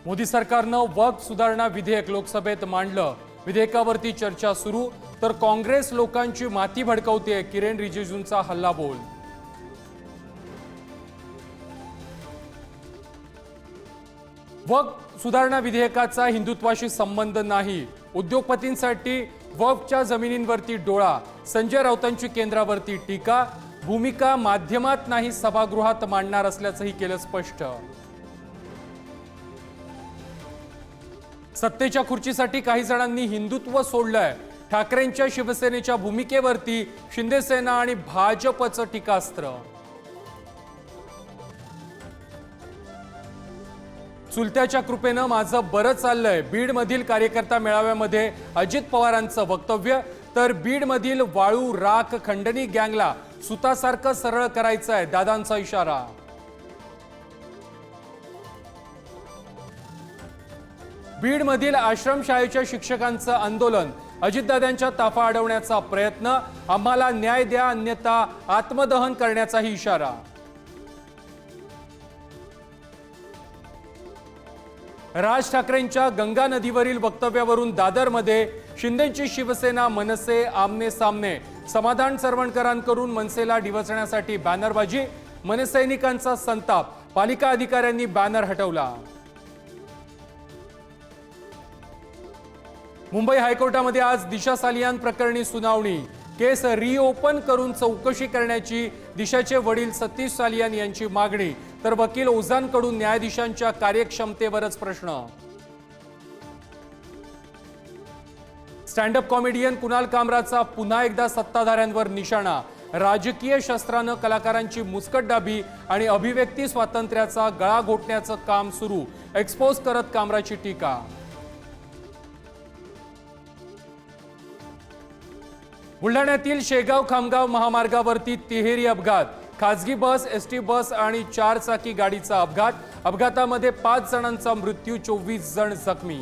मोदी सरकारनं वक्फ सुधारणा विधेयक लोकसभेत मांडलं। विधेयकावरती चर्चा सुरू, तर काँग्रेस लोकांची माती भडकवते। किरेन रिजिजूंचा हल्लाबोल। वक्फ सुधारणा विधेयकाचा हिंदुत्वाशी संबंध नाही। उद्योगपतींसाठी वक्फच्या जमिनींवरती डोळा। संजय राऊतांची केंद्रावरती टीका। भूमिका माध्यमात नाही सभागृहात मांडणार असल्याचंही केलं स्पष्ट। सत्तेच्या खुर्चीसाठी काही जणांनी हिंदुत्व सोडलंय। ठाकरेंच्या शिवसेनेच्या भूमिकेवरती शिंदेसेना आणि भाजपचं टीकास्त्र। चुलत्याच्या कृपेनं माझं बरं चाललंय। बीडमधील कार्यकर्ता मेळाव्यामध्ये अजित पवारांचं वक्तव्य, तर बीडमधील वाळू राख खंडणी गँगला सुतासारखं सरळ करायचंय, दादांचा इशारा। बीडमधील आश्रमशाळेच्या शिक्षकांचं आंदोलन, अजितदादांच्या ताफा अडवण्याचा प्रयत्न। आम्हाला न्याय द्या, अन्यथा आत्मदहन करण्याचाही इशारा। राज ठाकरेंच्या गंगा नदीवरील वक्तव्यावरून दादरमध्ये शिंदेची शिवसेना मनसे आमने सामने। समाधान सरवणकरांकडून मनसेला डिवचण्यासाठी बॅनरबाजी। मनसैनिकांचा संताप, पालिका अधिकाऱ्यांनी बॅनर हटवला। मुंबई हायकोर्टामध्ये आज दिशा सालियान प्रकरणी सुनावणी। केस रिओपन करून चौकशी करण्याची दिशाचे वडील सतीश सालियान यांची मागणी, तर वकील ओझांकडून न्यायाधीशांच्या कार्यक्षमतेवरच प्रश्न। स्टँड अप कॉमेडियन कुणाल कामराचा पुन्हा एकदा सत्ताधाऱ्यांवर निशाणा। राजकीय शस्त्रानं कलाकारांची मुस्कटदाबी आणि अभिव्यक्ती स्वातंत्र्याचा गळा घोटण्याचं काम सुरू। एक्सपोज करत कामराची टीका। बुलढाण्यातील शेगाव खामगाव महामार्गावरती तिहेरी अपघात। खासगी बस, एसटी बस आणि 4 चाकी गाडीचा अपघात। अपघातामध्ये 5 जणांचा मृत्यू, 24 जण जखमी।